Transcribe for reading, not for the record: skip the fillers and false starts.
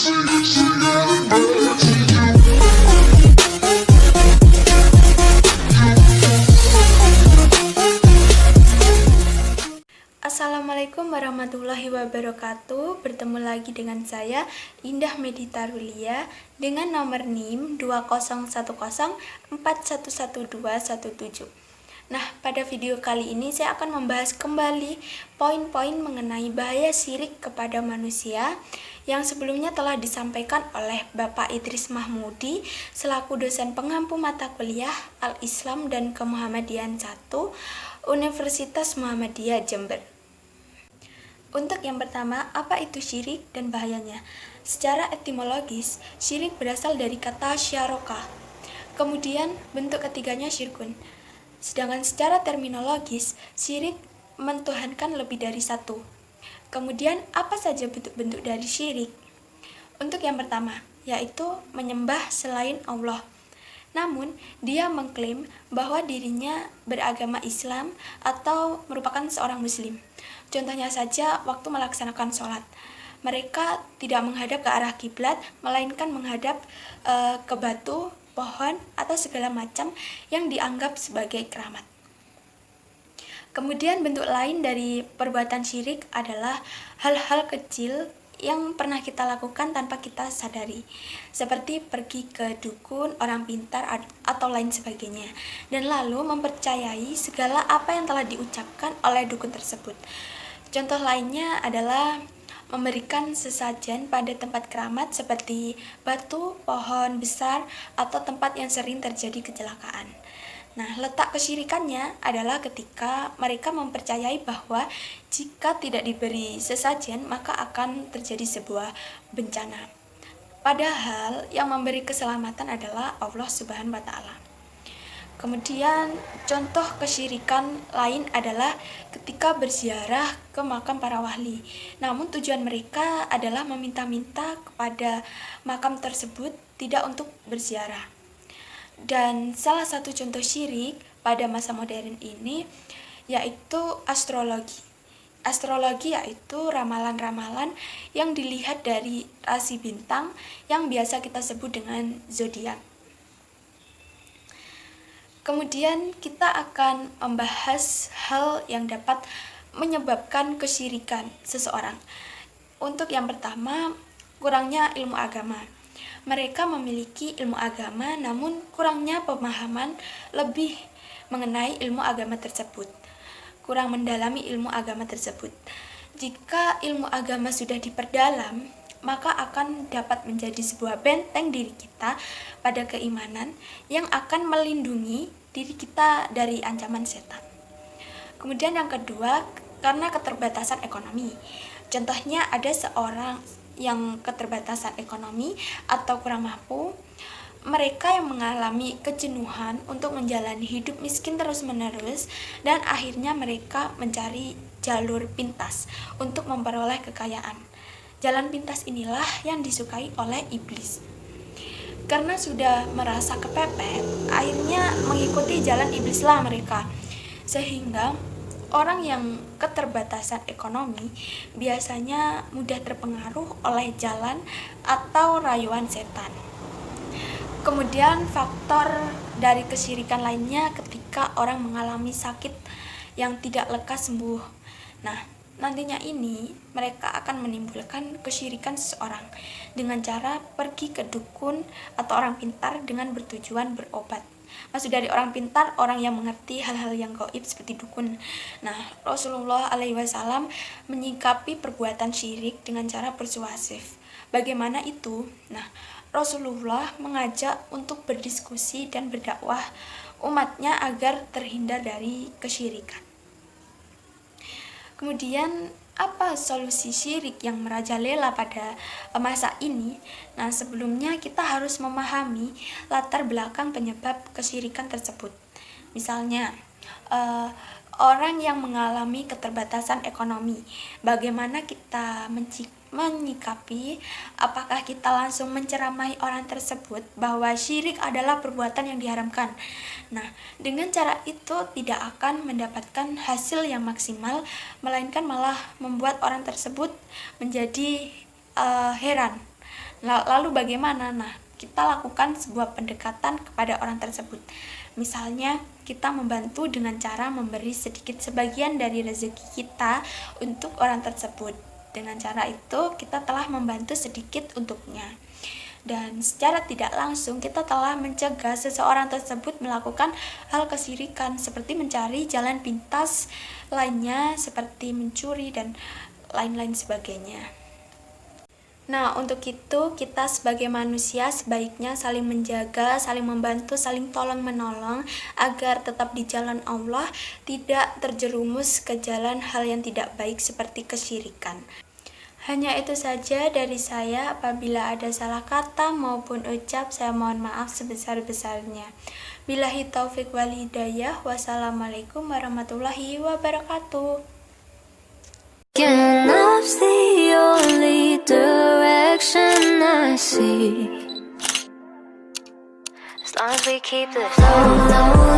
Assalamualaikum warahmatullahi wabarakatuh. Bertemu lagi dengan saya Indah Medita Rulia dengan nomor NIM 2010411217. Nah, pada video kali ini saya akan membahas kembali poin-poin mengenai bahaya syirik kepada manusia yang sebelumnya telah disampaikan oleh Bapak Idris Mahmudi selaku dosen pengampu mata kuliah Al-Islam dan Kemuhammadian 1 Universitas Muhammadiyah Jember. Untuk yang pertama, apa itu syirik dan bahayanya? Secara etimologis, syirik berasal dari kata syaraka. Kemudian bentuk ketiganya syirkun. Sedangkan secara terminologis, syirik mentuhankan lebih dari satu. Kemudian apa saja bentuk-bentuk dari syirik? Untuk yang pertama, yaitu menyembah selain Allah. Namun, dia mengklaim bahwa dirinya beragama Islam atau merupakan seorang muslim. Contohnya saja waktu melaksanakan sholat. Mereka tidak menghadap ke arah kiblat, melainkan menghadap ke batu, pohon, atau segala macam yang dianggap sebagai keramat. Kemudian bentuk lain dari perbuatan syirik adalah hal-hal kecil yang pernah kita lakukan tanpa kita sadari, seperti pergi ke dukun, orang pintar, atau lain sebagainya, dan lalu mempercayai segala apa yang telah diucapkan oleh dukun tersebut. Contoh lainnya adalah memberikan sesajen pada tempat keramat seperti batu, pohon besar, atau tempat yang sering terjadi kecelakaan. Nah, letak kesyirikannya adalah ketika mereka mempercayai bahwa jika tidak diberi sesajen, maka akan terjadi sebuah bencana. Padahal yang memberi keselamatan adalah Allah Subhanahu wa Ta'ala. Kemudian contoh kesyirikan lain adalah ketika berziarah ke makam para wali. Namun tujuan mereka adalah meminta-minta kepada makam tersebut, tidak untuk berziarah. Dan salah satu contoh syirik pada masa modern ini yaitu astrologi. Astrologi yaitu ramalan-ramalan yang dilihat dari rasi bintang yang biasa kita sebut dengan zodiak. Kemudian kita akan membahas hal yang dapat menyebabkan kesyirikan seseorang. Untuk yang pertama, kurangnya ilmu agama. Mereka memiliki ilmu agama namun kurangnya pemahaman lebih mengenai ilmu agama tersebut. Kurang mendalami ilmu agama tersebut. Jika ilmu agama sudah diperdalam, maka akan dapat menjadi sebuah benteng diri kita pada keimanan yang akan melindungi diri kita dari ancaman setan. Kemudian yang kedua, karena keterbatasan ekonomi. Contohnya ada seorang yang keterbatasan ekonomi atau kurang mampu, mereka yang mengalami kejenuhan untuk menjalani hidup miskin terus-menerus dan akhirnya mereka mencari jalur pintas untuk memperoleh kekayaan. Jalan pintas inilah yang disukai oleh iblis. Karena sudah merasa kepepet, akhirnya mengikuti jalan iblislah mereka. Sehingga orang yang keterbatasan ekonomi biasanya mudah terpengaruh oleh jalan atau rayuan setan. Kemudian faktor dari kesyirikan lainnya ketika orang mengalami sakit yang tidak lekas sembuh. Nah, nantinya ini mereka akan menimbulkan kesyirikan seseorang dengan cara pergi ke dukun atau orang pintar dengan bertujuan berobat. Maksud dari orang pintar, orang yang mengerti hal-hal yang gaib seperti dukun. Nah, Rasulullah SAW menyikapi perbuatan syirik dengan cara persuasif. Bagaimana itu? Nah, Rasulullah mengajak untuk berdiskusi dan berdakwah umatnya agar terhindar dari kesyirikan. Kemudian apa solusi syirik yang merajalela pada masa ini? Nah, sebelumnya kita harus memahami latar belakang penyebab kesyirikan tersebut. Misalnya, orang yang mengalami keterbatasan ekonomi, bagaimana kita menyikapi? Apakah kita langsung menceramahi orang tersebut bahwa syirik adalah perbuatan yang diharamkan? Nah, dengan cara itu tidak akan mendapatkan hasil yang maksimal, melainkan malah membuat orang tersebut menjadi heran Lalu bagaimana? Nah, kita lakukan sebuah pendekatan kepada orang tersebut. Misalnya, kita membantu dengan cara memberi sedikit sebagian dari rezeki kita untuk orang tersebut. Dengan cara itu, kita telah membantu sedikit untuknya. Dan secara tidak langsung kita telah mencegah seseorang tersebut melakukan hal kesyirikan seperti mencari jalan pintas lainnya seperti mencuri dan lain-lain sebagainya. Nah, untuk itu kita sebagai manusia sebaiknya saling menjaga, saling membantu, saling tolong-menolong agar tetap di jalan Allah, tidak terjerumus ke jalan hal yang tidak baik seperti kesyirikan. Hanya itu saja dari saya. Apabila ada salah kata maupun ucap, saya mohon maaf sebesar-besarnya. Billahi taufik wal hidayah. Wassalamualaikum warahmatullahi wabarakatuh. Love's the only direction I see. As long as we keep this low, low.